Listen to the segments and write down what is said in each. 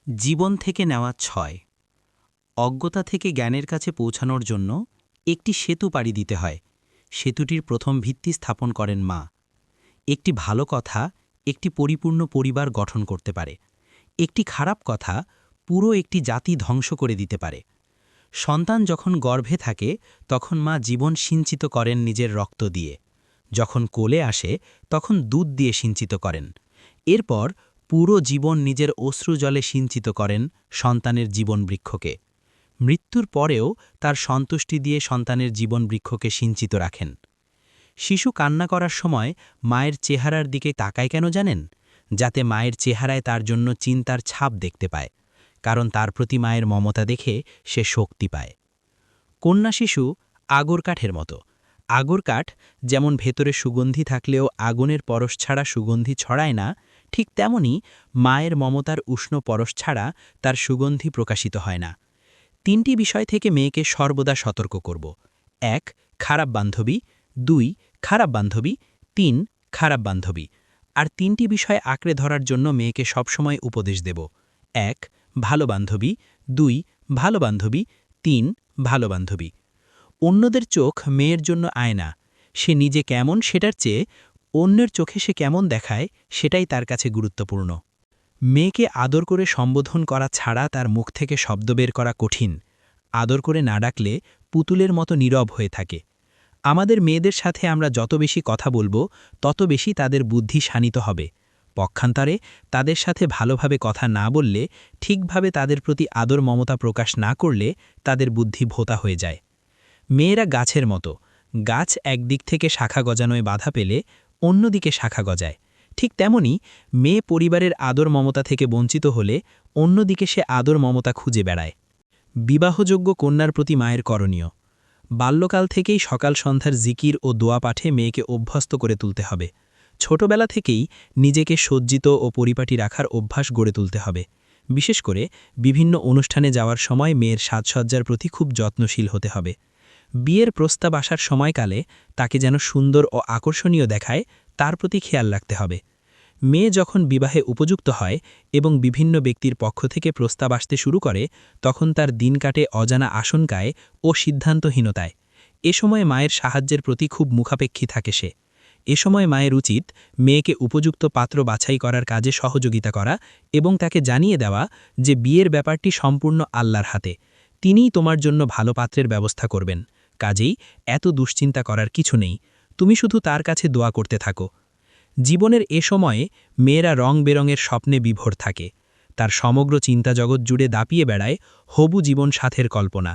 জীবন থেকে নেওয়া ৬। অজ্ঞতা থেকে জ্ঞানের কাছে পৌঁছানোর জন্য একটি সেতু পাড়ি দিতে হয়। সেতুটির প্রথম ভিত্তি স্থাপন করেন মা। একটি ভালো কথা একটি পরিপূর্ণ পরিবার গঠন করতে পারে। একটি খারাপ কথা পুরো একটি জাতি ধ্বংস করে দিতে পারে। সন্তান যখন গর্ভে থাকে তখন মা জীবন সিঞ্চিত করেন নিজের রক্ত দিয়ে। যখন কোলে আসে তখন দুধ দিয়ে সিঞ্চিত করেন। এরপর পুরো জীবন নিজের অশ্রু জলে সিঞ্চিত করেন সন্তানের জীবন বৃক্ষকে। মৃত্যুর পরেও তার সন্তুষ্টি দিয়ে সন্তানের জীবন বৃক্ষকে সিঞ্চিত রাখেন। শিশু কান্না করার সময় মায়ের চেহারার দিকে তাকায় কেন জানেন? যাতে মায়ের চেহারায় তার জন্য চিন্তার ছাপ দেখতে পায়, কারণ তার প্রতি মায়ের মমতা দেখে সে শক্তি পায়। কন্যা শিশু আগর কাঠের মতো। আগর কাঠ যেমন ভেতরে সুগন্ধি থাকলেও আগুনের পরশ ছাড়া সুগন্ধি ছড়ায় না, ঠিক তেমনি মায়ের মমতার উষ্ণ পরশ ছাড়া তার সুগন্ধি প্রকাশিত হয় না। ৩টি বিষয় থেকে মেয়েকে সর্বদা সতর্ক করব। ১. খারাপ বান্ধবী, ২. খারাপ বান্ধবী, ৩. খারাপ বান্ধবী। আর ৩টি বিষয় আঁকড়ে ধরার জন্য মেয়েকে সবসময় উপদেশ দেব। ১. ভালো বান্ধবী, ২. ভালো বান্ধবী, ৩. ভালো বান্ধবী। অন্যদের চোখ মেয়ের জন্য আয়না। সে নিজে কেমন সেটার চেয়ে অন্যের চোখে সে কেমন দেখায় সেটাই তার কাছে গুরুত্বপূর্ণ। মেয়েকে আদর করে সম্বোধন করা ছাড়া তার মুখ থেকে শব্দ বের করা কঠিন। আদর করে না ডাকলে পুতুলের মতো নীরব হয়ে থাকে। আমাদের মেয়েদের সাথে আমরা যত বেশি কথা বলবো তত বেশি তাদের বুদ্ধি শানিত হবে। পক্ষান্তরে তাদের সাথে ভালোভাবে কথা না বললে, ঠিকভাবে তাদের প্রতি আদর মমতা প্রকাশ না করলে তাদের বুদ্ধি ভোঁতা হয়ে যায়। মেয়েরা গাছের মতো। গাছ একদিক থেকে শাখা গজানোয় বাধা পেলে অন্যদিকে শাখা গজায়। ঠিক তেমনি মেয়ে পরিবারের আদর মমতা থেকে বঞ্চিত হলে অন্যদিকে সে আদর মমতা খুঁজে বেড়ায়। বিবাহযোগ্য কন্যার প্রতি মায়ের করণীয়। বাল্যকাল থেকেই সকাল সন্ধ্যার জিকির ও দোয়া পাঠে মেয়েকে অভ্যস্ত করে তুলতে হবে। ছোটবেলা থেকেই নিজেকে সজ্জিত ও পরিপাটি রাখার অভ্যাস গড়ে তুলতে হবে। বিশেষ করে বিভিন্ন অনুষ্ঠানে যাওয়ার সময় মেয়ের সাজসজ্জার প্রতি খুব যত্নশীল হতে হবে। বিয়ের প্রস্তাব আসার সময়কালে তাকে যেন সুন্দর ও আকর্ষণীয় দেখায় তার প্রতি খেয়াল রাখতে হবে। মেয়ে যখন বিবাহে উপযুক্ত হয় এবং বিভিন্ন ব্যক্তির পক্ষ থেকে প্রস্তাব আসতে শুরু করে, তখন তার দিন কাটে অজানা আশঙ্কায় ও সিদ্ধান্তহীনতায়। এ সময় মায়ের সাহায্যের প্রতি খুব মুখাপেক্ষী থাকে সে। এ সময় মায়ের উচিত মেয়েকে উপযুক্ত পাত্র বাছাই করার কাজে সহযোগিতা করা এবং তাকে জানিয়ে দেওয়া যে বিয়ের ব্যাপারটি সম্পূর্ণ আল্লাহর হাতে। তিনিই তোমার জন্য ভালো পাত্রের ব্যবস্থা করবেন। কাজেই এত দুশ্চিন্তা করার কিছু নেই, তুমি শুধু তার কাছে দোয়া করতে থাকো। জীবনের এ সময়ে মেয়েরা রং বেরঙের স্বপ্নে বিভোর থাকে। তার সমগ্র চিন্তাজগৎ জুড়ে দাপিয়ে বেড়ায় হবু জীবন সাথের কল্পনা।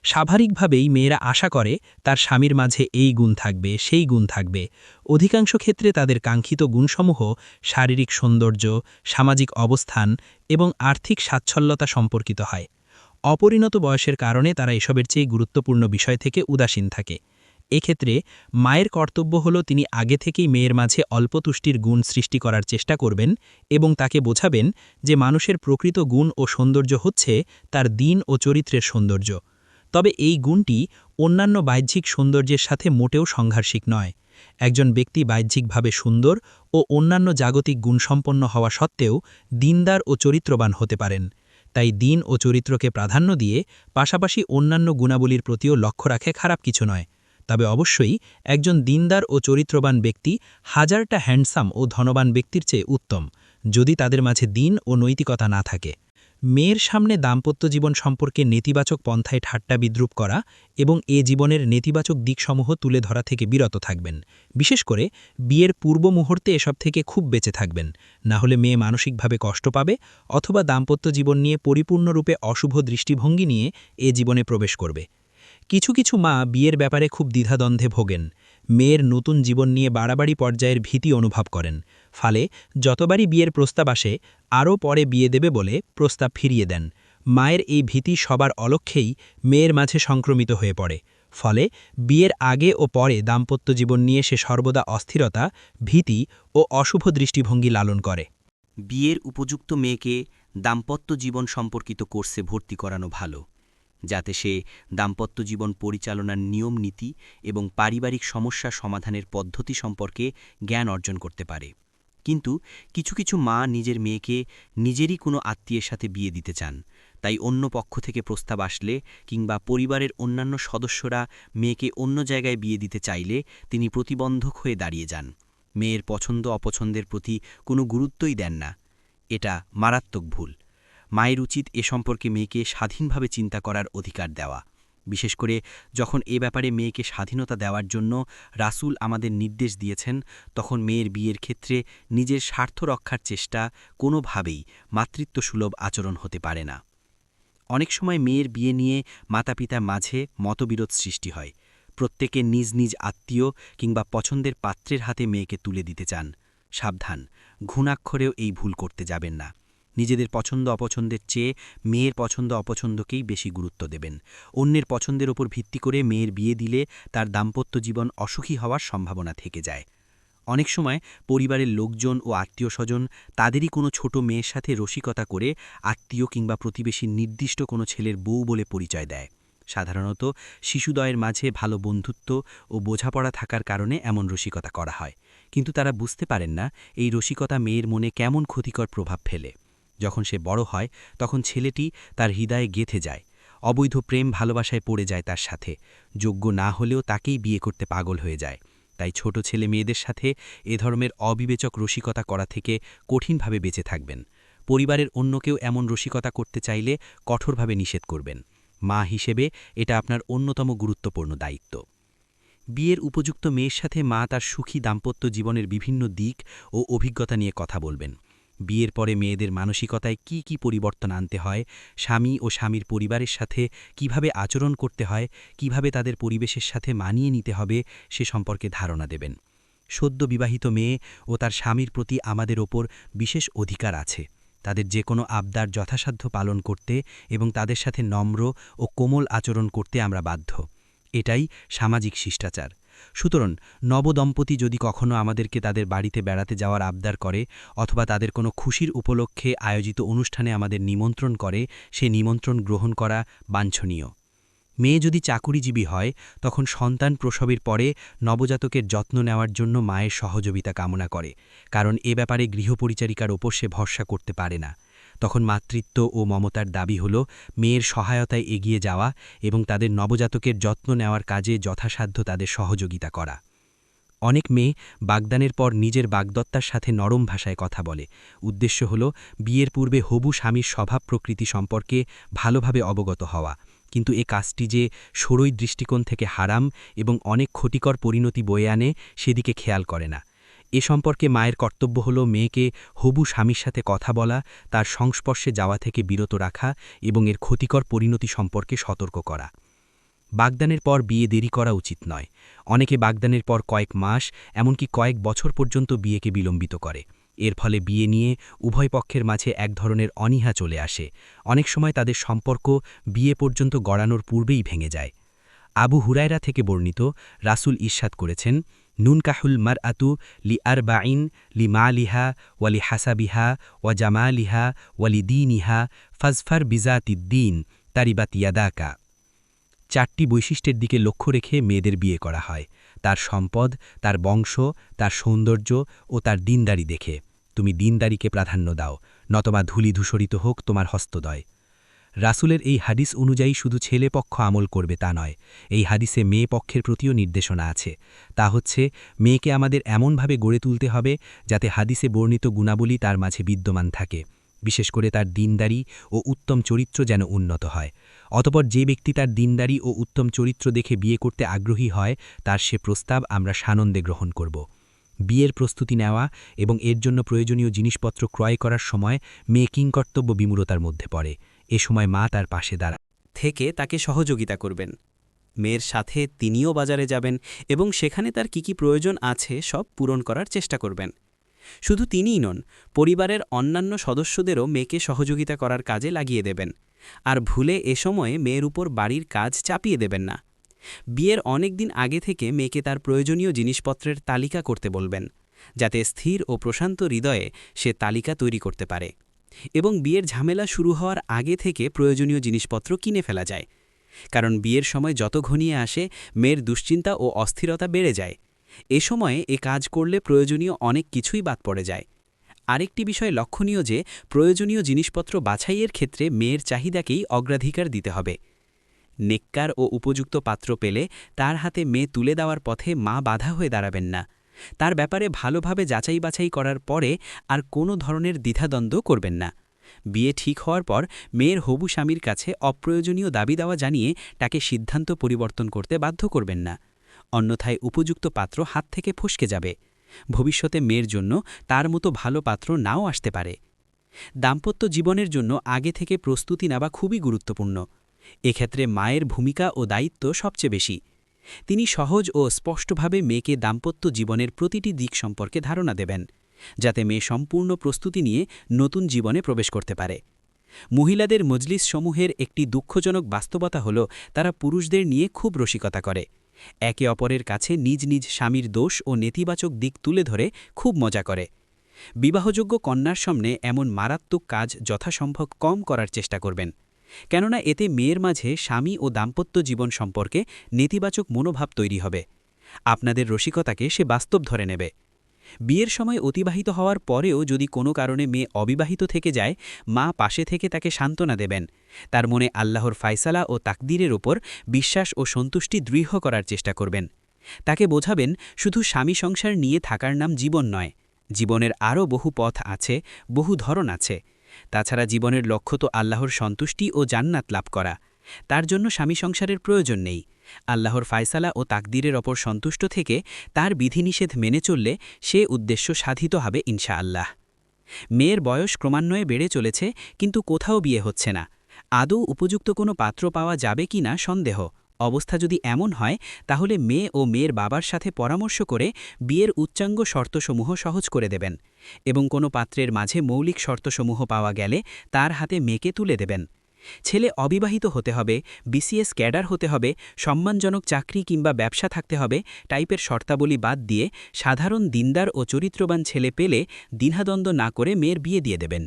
স্বাভাবিকভাবেই মেয়েরা আশা করে তার স্বামীর মাঝে এই গুণ থাকবে, সেই গুণ থাকবে। অধিকাংশ ক্ষেত্রে তাদের কাঙ্ক্ষিত গুণসমূহ শারীরিক সৌন্দর্য, সামাজিক অবস্থান এবং আর্থিক স্বাচ্ছল্যতা সম্পর্কিত হয়। অপরিণত বয়সের কারণে তারা এসবের চেয়ে গুরুত্বপূর্ণ বিষয় থেকে উদাসীন থাকে। এক্ষেত্রে মায়ের কর্তব্য হল তিনি আগে থেকেই মেয়ের মাঝে অল্প তুষ্টির গুণ সৃষ্টি করার চেষ্টা করবেন এবং তাকে বোঝাবেন যে মানুষের প্রকৃত গুণ ও সৌন্দর্য হচ্ছে তার দিন ও চরিত্রের সৌন্দর্য। তবে এই গুণটি অন্যান্য বাহ্যিক সৌন্দর্যের সাথে মোটেও সংঘর্ষিক নয়। একজন ব্যক্তি বাহ্যিকভাবে সুন্দর ও অন্যান্য জাগতিক গুণসম্পন্ন হওয়া সত্ত্বেও দিনদার ও চরিত্রবান হতে পারেন। তাই দিন ও চরিত্রকে প্রাধান্য দিয়ে পাশাপাশি অন্যান্য গুণাবলীর প্রতিও লক্ষ্য রাখে খারাপ কিছু নয়। তবে অবশ্যই একজন দিনদার ও চরিত্রবান ব্যক্তি হাজারটা হ্যান্ডসাম ও ধনবান ব্যক্তির চেয়ে উত্তম, যদি তাদের মাঝে দিন ও নৈতিকতা না থাকে। মেয়ের সামনে দাম্পত্য জীবন সম্পর্কে নেতিবাচক পন্থায় ঠাট্টা বিদ্রুপ করা এবং এ জীবনের নেতিবাচক দিকসমূহ তুলে ধরা থেকে বিরত থাকবেন। বিশেষ করে বিয়ের পূর্ব মুহূর্তে এসব থেকে খুব বেঁচে থাকবেন, না হলে মেয়ে মানসিকভাবে কষ্ট পাবে অথবা দাম্পত্য জীবন নিয়ে পরিপূর্ণরূপে অশুভ দৃষ্টিভঙ্গি নিয়ে এ জীবনে প্রবেশ করবে। কিছু কিছু মা বিয়ের ব্যাপারে খুব দ্বিধাদ্বন্দ্বে ভোগেন। মেয়ের নতুন জীবন নিয়ে বাড়াবাড়ি পর্যায়ের ভীতি অনুভব করেন। ফলে যতবারই বিয়ের প্রস্তাব আসে আরও পরে বিয়ে দেবে বলে প্রস্তাব ফিরিয়ে দেন। মায়ের এই ভীতি সবার অলক্ষ্যেই মেয়ের মাঝে সংক্রমিত হয়ে পড়ে। ফলে বিয়ের আগে ও পরে দাম্পত্য জীবন নিয়ে সে সর্বদা অস্থিরতা, ভীতি ও অশুভ দৃষ্টিভঙ্গি লালন করে। বিয়ের উপযুক্ত মেয়েকে দাম্পত্য জীবন সম্পর্কিত কোর্সে ভর্তি করানো ভালো, যাতে সে দাম্পত্য জীবন পরিচালনার নিয়ম নীতি এবং পারিবারিক সমস্যা সমাধানের পদ্ধতি সম্পর্কে জ্ঞান অর্জন করতে পারে। কিন্তু কিছু কিছু মা নিজের মেয়েকে নিজেরই কোনো আত্মীয়ের সাথে বিয়ে দিতে চান, তাই অন্য পক্ষ থেকে প্রস্তাব আসলে কিংবা পরিবারের অন্যান্য সদস্যরা মেয়েকে অন্য জায়গায় বিয়ে দিতে চাইলে তিনি প্রতিবন্ধক হয়ে দাঁড়িয়ে যান। মেয়ের পছন্দ অপছন্দের প্রতি কোনো গুরুত্বই দেন না। এটা মারাত্মক ভুল। মায়ের উচিত এ সম্পর্কে মেয়েকে স্বাধীনভাবে চিন্তা করার অধিকার দেওয়া। বিশেষ করে যখন এ ব্যাপারে মেয়েকে স্বাধীনতা দেওয়ার জন্য রাসূল আমাদের নির্দেশ দিয়েছেন, তখন মেয়ের বিয়ের ক্ষেত্রে নিজের স্বার্থ রক্ষার চেষ্টা কোনোভাবেই মাতৃত্বসুলভ আচরণ হতে পারে না। অনেক সময় মেয়ের বিয়ে নিয়ে মাতাপিতার মাঝে মতবিরোধ সৃষ্টি হয়। প্রত্যেকে নিজ নিজ আত্মীয় কিংবা পছন্দের পাত্রের হাতে মেয়েকে তুলে দিতে চান। সাবধান, ঘুণাক্ষরেও এই ভুল করতে যাবেন না। নিজেদের পছন্দ অপছন্দের চেয়ে মেয়ের পছন্দ অপছন্দকেই বেশি গুরুত্ব দেবেন। অন্যের পছন্দের ওপর ভিত্তি করে মেয়ের বিয়ে দিলে তার দাম্পত্য জীবন অসুখী হওয়ার সম্ভাবনা থেকে যায়। অনেক সময় পরিবারের লোকজন ও আত্মীয়স্বজন তাদেরই কোনো ছোট মেয়ের সাথে রসিকতা করে আত্মীয় কিংবা প্রতিবেশীর নির্দিষ্ট কোনো ছেলের বউ বলে পরিচয় দেয়। সাধারণত শিশুদ্বয়ের মাঝে ভালো বন্ধুত্ব ও বোঝাপড়া থাকার কারণে এমন রসিকতা করা হয়, কিন্তু তারা বুঝতে পারেন না এই রসিকতা মেয়ের মনে কেমন ক্ষতিকর প্রভাব ফেলে। যখন সে বড় হয় তখন ছেলেটি তার হৃদয়ে গেঁথে যায়। অবৈধ প্রেম ভালোবাসায় পড়ে যায় তার সাথে। যোগ্য না হলেও তাকেই বিয়ে করতে পাগল হয়ে যায়। তাই ছোট ছেলে মেয়েদের সাথে এ ধরনের অবিবেচক রসিকতা করা থেকে কঠিনভাবে বেঁচে থাকবেন। পরিবারের অন্য কেউ এমন রসিকতা করতে চাইলে কঠোরভাবে নিষেধ করবেন। মা হিসেবে এটা আপনার অন্যতম গুরুত্বপূর্ণ দায়িত্ব। বিয়ের উপযুক্ত মেয়ের সাথে মা তার সুখী দাম্পত্য জীবনের বিভিন্ন দিক ও অভিজ্ঞতা নিয়ে কথা বলবেন। বিয়ের পরে মেয়েদের মানসিকতায় কি কি পরিবর্তন আনতে হয়, স্বামী ও স্বামীর পরিবারের সাথে কিভাবে আচরণ করতে হয়, কিভাবে তাদের পরিবেশের সাথে মানিয়ে নিতে হবে সে সম্পর্কে ধারণা দেবেন। সদ্য বিবাহিত মেয়ে ও তার স্বামীর প্রতি আমাদের ওপর বিশেষ অধিকার আছে। তাদের যে কোনো আবদার যথাসাধ্য পালন করতে এবং তাদের সাথে নম্র ও কোমল আচরণ করতে আমরা বাধ্য। এটাই সামাজিক শিষ্টাচার। সুতরাং নবদম্পতি যদি কখনো আমাদেরকে তাদের বাড়িতে বেড়াতে যাওয়ার আবদার করে অথবা তাদের কোনো খুশির উপলক্ষে আয়োজিত অনুষ্ঠানে আমাদের নিমন্ত্রণ করে, সে নিমন্ত্রণ গ্রহণ করা বাঞ্ছনীয়। মেয়ে যদি চাকুরিজীবী হয় তখন সন্তান প্রসবের পরে নবজাতকের যত্ন নেওয়ার জন্য মায়ের সহযোগিতা কামনা করে, কারণ এ ব্যাপারে গৃহপরিচারিকার ওপর সে ভরসা করতে পারে না। তখন মাতৃত্ব ও মমতার দাবি হল মেয়ের সহায়তায় এগিয়ে যাওয়া এবং তাদের নবজাতকের যত্ন নেওয়ার কাজে যথাসাধ্য তাদের সহযোগিতা করা। অনেক মেয়ে বাগদানের পর নিজের বাগদত্তার সাথে নরম ভাষায় কথা বলে। উদ্দেশ্য হল বিয়ের পূর্বে হবু স্বামীর স্বভাব প্রকৃতি সম্পর্কে ভালোভাবে অবগত হওয়া, কিন্তু এ কাজটি যে সরই দৃষ্টিকোণ থেকে হারাম এবং অনেক ক্ষতিকর পরিণতি বয়ে আনে সেদিকে খেয়াল করে না। এ সম্পর্কে মায়ের কর্তব্য হল মেয়েকে হবু স্বামীর সাথে কথা বলা, তার সংস্পর্শে যাওয়া থেকে বিরত রাখা এবং এর ক্ষতিকর পরিণতি সম্পর্কে সতর্ক করা। বাগদানের পর বিয়ে দেরি করা উচিত নয়। অনেকে বাগদানের পর কয়েক মাস এমনকি কয়েক বছর পর্যন্ত বিয়েকে বিলম্বিত করে। এর ফলে বিয়ে নিয়ে উভয় পক্ষের মাঝে এক ধরনের অনীহা চলে আসে। অনেক সময় তাদের সম্পর্ক বিয়ে পর্যন্ত গড়ানোর পূর্বেই ভেঙে যায়। আবু হুরায়রা থেকে বর্ণিত, রাসূল ইরশাদ করেছেন, নুনকাহুল মারআতু লি আরবাইন লি মালিহা ওয়ালি হাসাবিহা ওয়া জামালিহা ওয়ালি দীনিহা ফাজফার বিজাতিদ্দিন তারিবাত ইয়াদাকা। 4টি বৈশিষ্ট্যের দিকে লক্ষ্য রেখে মেয়েদের বিয়ে করা হয়: তার সম্পদ, তার বংশ, তার সৌন্দর্য ও তার দিনদারি দেখে। তুমি দিনদারিকে প্রাধান্য দাও, নতবা ধূলি ধূসরিত হোক তোমার হস্তদয়। রাসূলের এই হাদিস অনুযায়ী শুধু ছেলে পক্ষ আমল করবে তা নয়, এই হাদিসে মেয়ে পক্ষের প্রতিও নির্দেশনা আছে। তা হচ্ছে মেয়েকে আমাদের এমনভাবে গড়ে তুলতে হবে যাতে হাদিসে বর্ণিত গুণাবলী তার মাঝে বিদ্যমান থাকে, বিশেষ করে তার দিনদারি ও উত্তম চরিত্র যেন উন্নত হয়। অতঃপর যে ব্যক্তি তার দিনদারি ও উত্তম চরিত্র দেখে বিয়ে করতে আগ্রহী হয় তার সে প্রস্তাব আমরা সানন্দে গ্রহণ করব। বিয়ের প্রস্তুতি নেওয়া এবং এর জন্য প্রয়োজনীয় জিনিসপত্র ক্রয় করার সময় মেয়ে কিংকর্তব্য বিমূঢ়তার মধ্যে পড়ে। এ সময় মা তার পাশে থেকে তাকে সহযোগিতা করবেন। মেয়ের সাথে তিনিও বাজারে যাবেন এবং সেখানে তার কি প্রয়োজন আছে সব পূরণ করার চেষ্টা করবেন। শুধু তিনিই নন, পরিবারের অন্যান্য সদস্যদেরও মেয়েকে সহযোগিতা করার কাজে লাগিয়ে দেবেন। আর ভুলে এ সময়ে মেয়ের উপর বাড়ির কাজ চাপিয়ে দেবেন না। বিয়ের অনেক দিন আগে থেকে মেয়েকে তার প্রয়োজনীয় জিনিসপত্রের তালিকা করতে বলবেন, যাতে স্থির ও প্রশান্ত হৃদয়ে সে তালিকা তৈরি করতে পারে এবং বিয়ের ঝামেলা শুরু হওয়ার আগে থেকে প্রয়োজনীয় জিনিসপত্র কিনে ফেলা যায়। কারণ বিয়ের সময় যত ঘনিয়ে আসে মেয়ের দুশ্চিন্তা ও অস্থিরতা বেড়ে যায়। এ সময়ে এ কাজ করলে প্রয়োজনীয় অনেক কিছুই বাদ পড়ে যায়। আরেকটি বিষয় লক্ষণীয় যে প্রয়োজনীয় জিনিসপত্র বাছাইয়ের ক্ষেত্রে মেয়ের চাহিদাকেই অগ্রাধিকার দিতে হবে। নেককার ও উপযুক্ত পাত্র পেলে তার হাতে মেয়ে তুলে দেওয়ার পথে মা বাধা হয়ে দাঁড়াবেন না। তার ব্যাপারে ভালোভাবে যাচাই বাছাই করার পরে আর কোনো ধরনের দ্বিধাদ্বন্দ্ব করবেন না। বিয়ে ঠিক হওয়ার পর মেয়ের হবু স্বামীর কাছে অপ্রয়োজনীয় দাবি দেওয়া জানিয়ে তাকে সিদ্ধান্ত পরিবর্তন করতে বাধ্য করবেন না। অন্যথায় উপযুক্ত পাত্র হাত থেকে ফসকে যাবে। ভবিষ্যতে মেয়ের জন্য তার মতো ভালো পাত্র নাও আসতে পারে। দাম্পত্য জীবনের জন্য আগে থেকে প্রস্তুতি নেওয়া খুবই গুরুত্বপূর্ণ। এক্ষেত্রে মায়ের ভূমিকা ও দায়িত্ব সবচেয়ে বেশি। তিনি সহজ ও স্পষ্টভাবে মেয়েকে দাম্পত্য জীবনের প্রতিটি দিক সম্পর্কে ধারণা দেবেন, যাতে মেয়ে সম্পূর্ণ প্রস্তুতি নিয়ে নতুন জীবনে প্রবেশ করতে পারে। মহিলাদের মজলিস সমূহের একটি দুঃখজনক বাস্তবতা হল তারা পুরুষদের নিয়ে খুব রসিকতা করে। একে অপরের কাছে নিজ নিজ স্বামীর দোষ ও নেতিবাচক দিক তুলে ধরে খুব মজা করে। বিবাহযোগ্য কন্যার সামনে এমন মারাত্মক কাজ যথাসম্ভব কম করার চেষ্টা করবেন, কেননা এতে মেয়ের মাঝে স্বামী ও দাম্পত্য জীবন সম্পর্কে নেতিবাচক মনোভাব তৈরি হবে। আপনাদের রসিকতাকে সে বাস্তব ধরে নেবে। বিয়ের সময় অতিবাহিত হওয়ার পরেও যদি কোনো কারণে মেয়ে অবিবাহিত থেকে যায়, মা পাশে থেকে তাকে সান্ত্বনা দেবেন। তার মনে আল্লাহর ফায়সালা ও তাকদীরের ওপর বিশ্বাস ও সন্তুষ্টি দৃঢ় করার চেষ্টা করবেন। তাকে বোঝাবেন, শুধু স্বামী সংসার নিয়ে থাকার নাম জীবন নয়, জীবনের আরও বহু পথ আছে, বহু ধরন আছে। তাছাড়া জীবনের লক্ষ্য তো আল্লাহর সন্তুষ্টি ও জান্নাত লাভ করা। তার জন্য স্বামী সংসারের প্রয়োজন নেই। আল্লাহর ফায়সালা ও তাকদীরের ওপর সন্তুষ্ট থেকে তার বিধিনিষেধ মেনে চললে সে উদ্দেশ্য সাধিত হবে ইনশাআল্লাহ। মেয়ের বয়স ক্রমান্বয়ে বেড়ে চলেছে, কিন্তু কোথাও বিয়ে হচ্ছে না। আদৌ উপযুক্ত কোনো পাত্র পাওয়া যাবে কি না সন্দেহ। অবস্থা যদি এমন হয়, তাহলে মেয়ে ও মেয়ের বাবার সাথে পরামর্শ করে বিয়ের উচ্চাঙ্গ শর্তসমূহ সহজ করে দেবেন এবং কোনো পাত্রের মাঝে মৌলিক শর্তসমূহ পাওয়া গেলে তার হাতে মেয়েকে তুলে দেবেন। ছেলে অবিবাহিত হতে হবে, বিসিএস ক্যাডার হতে হবে, সম্মানজনক চাকরি কিংবা ব্যবসা থাকতে হবে টাইপের শর্তাবলী বাদ দিয়ে সাধারণ দিনদার ও চরিত্রবান ছেলে পেলে দ্বিধাদ্বন্দ্ব না করে মেয়ের বিয়ে দিয়ে দেবেন।